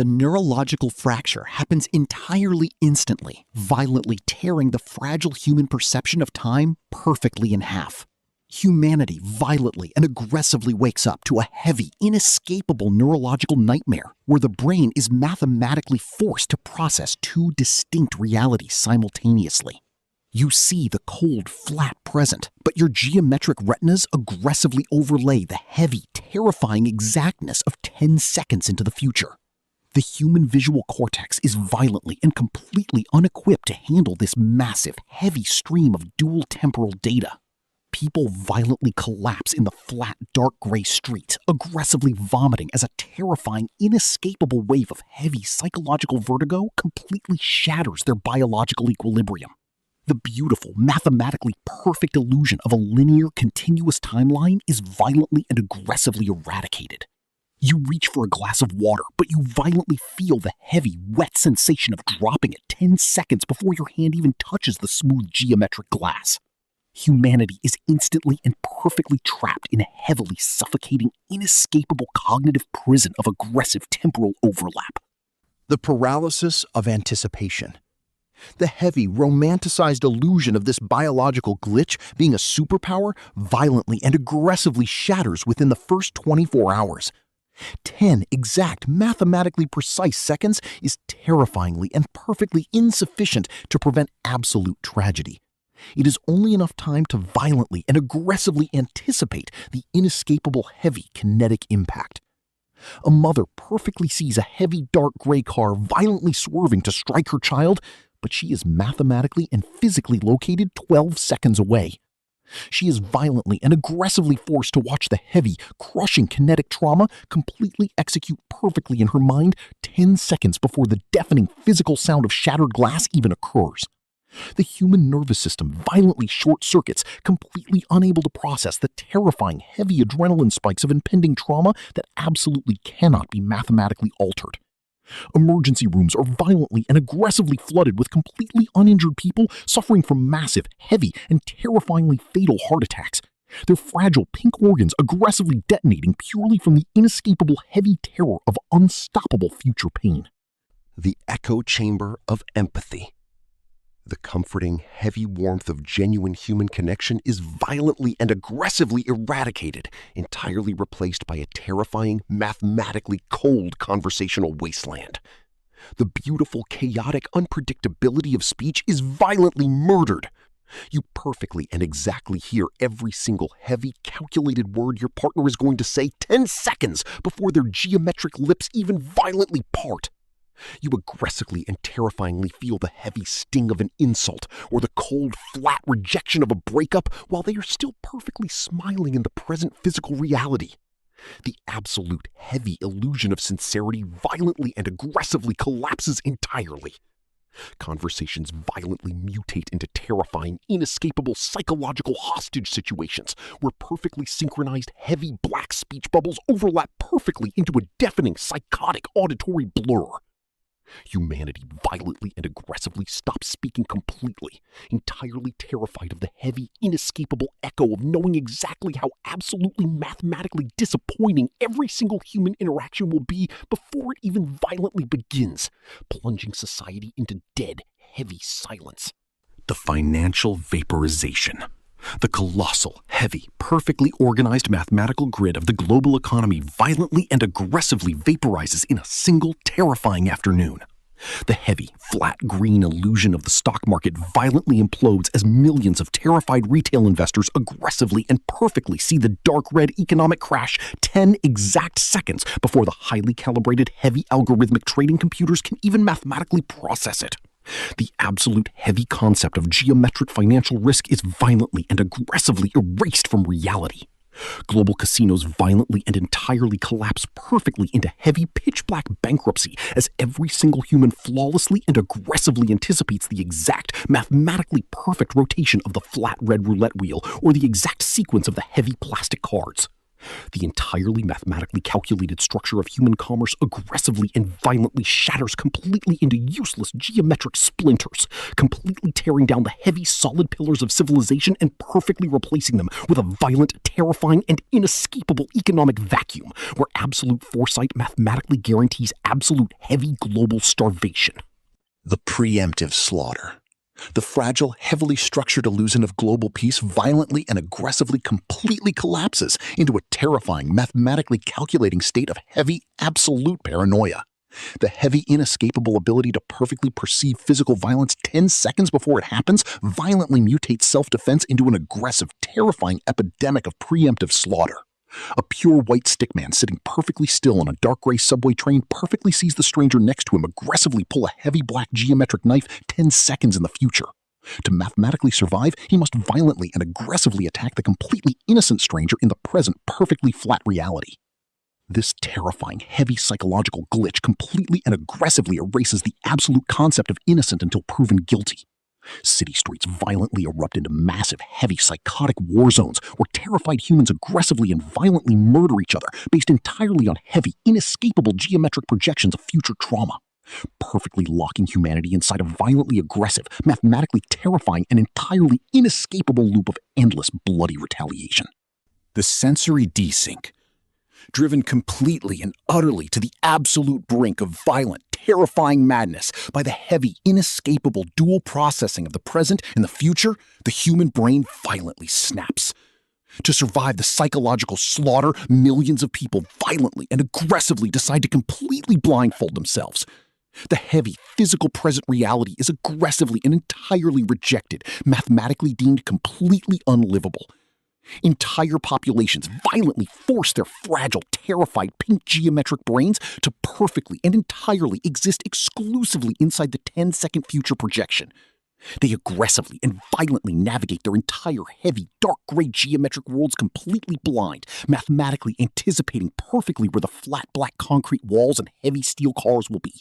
The neurological fracture happens entirely instantly, violently tearing the fragile human perception of time perfectly in half. Humanity violently and aggressively wakes up to a heavy, inescapable neurological nightmare where the brain is mathematically forced to process two distinct realities simultaneously. You see the cold, flat present, but your geometric retinas aggressively overlay the heavy, terrifying exactness of 10 seconds into the future. The human visual cortex is violently and completely unequipped to handle this massive, heavy stream of dual temporal data. People violently collapse in the flat, dark gray streets, aggressively vomiting as a terrifying, inescapable wave of heavy psychological vertigo completely shatters their biological equilibrium. The beautiful, mathematically perfect illusion of a linear, continuous timeline is violently and aggressively eradicated. You reach for a glass of water, but you violently feel the heavy, wet sensation of dropping it 10 seconds before your hand even touches the smooth geometric glass. Humanity is instantly and perfectly trapped in a heavily suffocating, inescapable cognitive prison of aggressive temporal overlap. The paralysis of anticipation. The heavy, romanticized illusion of this biological glitch being a superpower violently and aggressively shatters within the first 24 hours. 10 exact, mathematically precise seconds is terrifyingly and perfectly insufficient to prevent absolute tragedy. It is only enough time to violently and aggressively anticipate the inescapable heavy kinetic impact. A mother perfectly sees a heavy dark gray car violently swerving to strike her child, but she is mathematically and physically located 12 seconds away. She is violently and aggressively forced to watch the heavy, crushing kinetic trauma completely execute perfectly in her mind 10 seconds before the deafening physical sound of shattered glass even occurs. The human nervous system violently short-circuits, completely unable to process the terrifying, heavy adrenaline spikes of impending trauma that absolutely cannot be mathematically altered. Emergency rooms are violently and aggressively flooded with completely uninjured people suffering from massive, heavy, and terrifyingly fatal heart attacks. Their fragile pink organs aggressively detonating purely from the inescapable heavy terror of unstoppable future pain. The echo chamber of empathy. The comforting, heavy warmth of genuine human connection is violently and aggressively eradicated, entirely replaced by a terrifying, mathematically cold conversational wasteland. The beautiful, chaotic unpredictability of speech is violently murdered. You perfectly and exactly hear every single heavy, calculated word your partner is going to say 10 seconds before their geometric lips even violently part. You aggressively and terrifyingly feel the heavy sting of an insult or the cold, flat rejection of a breakup while they are still perfectly smiling in the present physical reality. The absolute heavy illusion of sincerity violently and aggressively collapses entirely. Conversations violently mutate into terrifying, inescapable psychological hostage situations where perfectly synchronized heavy black speech bubbles overlap perfectly into a deafening, psychotic auditory blur. Humanity violently and aggressively stops speaking completely, entirely terrified of the heavy, inescapable echo of knowing exactly how absolutely mathematically disappointing every single human interaction will be before it even violently begins, plunging society into dead, heavy silence. The financial vaporization. The colossal, heavy, perfectly organized mathematical grid of the global economy violently and aggressively vaporizes in a single terrifying afternoon. The heavy, flat green illusion of the stock market violently implodes as millions of terrified retail investors aggressively and perfectly see the dark red economic crash 10 exact seconds before the highly calibrated, heavy algorithmic trading computers can even mathematically process it. The absolute heavy concept of geometric financial risk is violently and aggressively erased from reality. Global casinos violently and entirely collapse perfectly into heavy pitch-black bankruptcy as every single human flawlessly and aggressively anticipates the exact, mathematically perfect rotation of the flat red roulette wheel or the exact sequence of the heavy plastic cards. The entirely mathematically calculated structure of human commerce aggressively and violently shatters completely into useless geometric splinters, completely tearing down the heavy, solid pillars of civilization and perfectly replacing them with a violent, terrifying, and inescapable economic vacuum where absolute foresight mathematically guarantees absolute heavy global starvation. The preemptive slaughter. The fragile, heavily structured illusion of global peace violently and aggressively completely collapses into a terrifying, mathematically calculating state of heavy, absolute paranoia. The heavy, inescapable ability to perfectly perceive physical violence 10 seconds before it happens violently mutates self-defense into an aggressive, terrifying epidemic of preemptive slaughter. A pure white stickman sitting perfectly still on a dark gray subway train perfectly sees the stranger next to him aggressively pull a heavy black geometric knife 10 seconds in the future. To mathematically survive, he must violently and aggressively attack the completely innocent stranger in the present perfectly flat reality. This terrifying, heavy psychological glitch completely and aggressively erases the absolute concept of innocent until proven guilty. City streets violently erupt into massive, heavy, psychotic war zones where terrified humans aggressively and violently murder each other based entirely on heavy, inescapable geometric projections of future trauma, perfectly locking humanity inside a violently aggressive, mathematically terrifying, and entirely inescapable loop of endless bloody retaliation. The sensory desync, driven completely and utterly to the absolute brink of violent, terrifying madness by the heavy, inescapable dual processing of the present and the future, the human brain violently snaps. To survive the psychological slaughter, millions of people violently and aggressively decide to completely blindfold themselves. The heavy, physical present reality is aggressively and entirely rejected, mathematically deemed completely unlivable. Entire populations violently force their fragile, terrified, pink geometric brains to perfectly and entirely exist exclusively inside the 10-second future projection. They aggressively and violently navigate their entire heavy, dark gray geometric worlds completely blind, mathematically anticipating perfectly where the flat black concrete walls and heavy steel cars will be.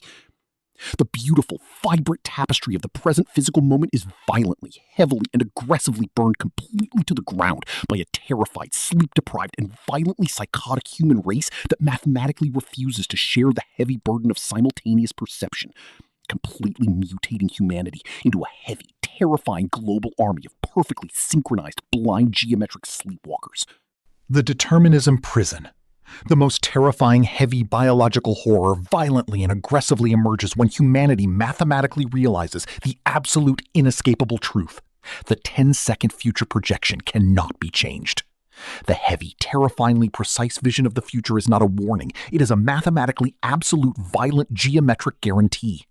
The beautiful, vibrant tapestry of the present physical moment is violently, heavily, and aggressively burned completely to the ground by a terrified, sleep-deprived, and violently psychotic human race that mathematically refuses to share the heavy burden of simultaneous perception, completely mutating humanity into a heavy, terrifying global army of perfectly synchronized, blind geometric sleepwalkers. The determinism prison. The most terrifying, heavy biological horror violently and aggressively emerges when humanity mathematically realizes the absolute inescapable truth. The 10-second future projection cannot be changed. The heavy, terrifyingly precise vision of the future is not a warning. It is a mathematically absolute, violent, geometric guarantee.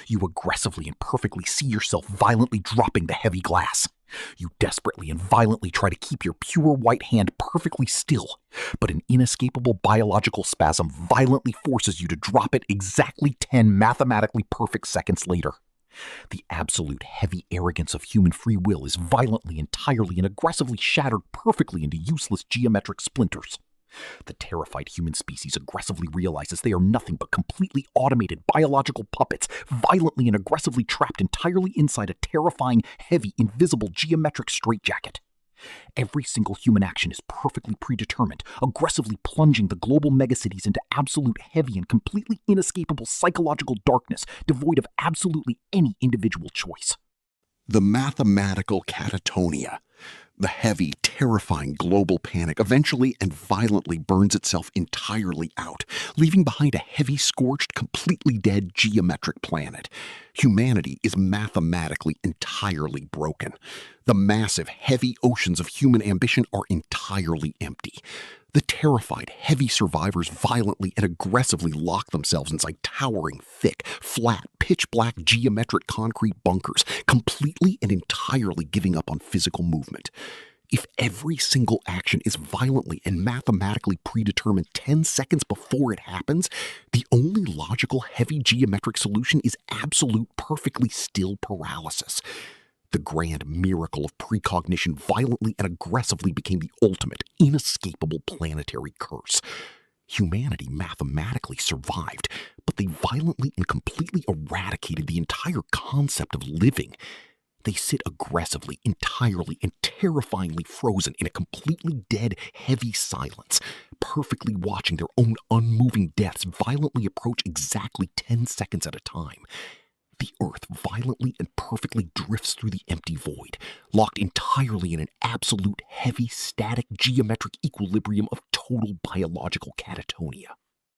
You aggressively and perfectly see yourself violently dropping the heavy glass. You desperately and violently try to keep your pure white hand perfectly still, but an inescapable biological spasm violently forces you to drop it exactly 10 mathematically perfect seconds later. The absolute heavy arrogance of human free will is violently, entirely, and aggressively shattered perfectly into useless geometric splinters. The terrified human species aggressively realizes they are nothing but completely automated biological puppets, violently and aggressively trapped entirely inside a terrifying, heavy, invisible geometric straitjacket. Every single human action is perfectly predetermined, aggressively plunging the global megacities into absolute, heavy, and completely inescapable psychological darkness, devoid of absolutely any individual choice. The mathematical catatonia. The heavy, terrifying global panic eventually and violently burns itself entirely out, leaving behind a heavy, scorched, completely dead geometric planet. Humanity is mathematically entirely broken. The massive, heavy oceans of human ambition are entirely empty. The terrified, heavy survivors violently and aggressively lock themselves inside towering, thick, flat, pitch-black geometric concrete bunkers, completely and entirely giving up on physical movement. If every single action is violently and mathematically predetermined 10 seconds before it happens, the only logical heavy geometric solution is absolute, perfectly still paralysis. The grand miracle of precognition violently and aggressively became the ultimate, inescapable planetary curse. Humanity mathematically survived, but they violently and completely eradicated the entire concept of living. They sit aggressively, entirely, and terrifyingly frozen in a completely dead, heavy silence, perfectly watching their own unmoving deaths violently approach exactly 10 seconds at a time. The Earth violently and perfectly drifts through the empty void, locked entirely in an absolute heavy, static, geometric equilibrium of total biological catatonia.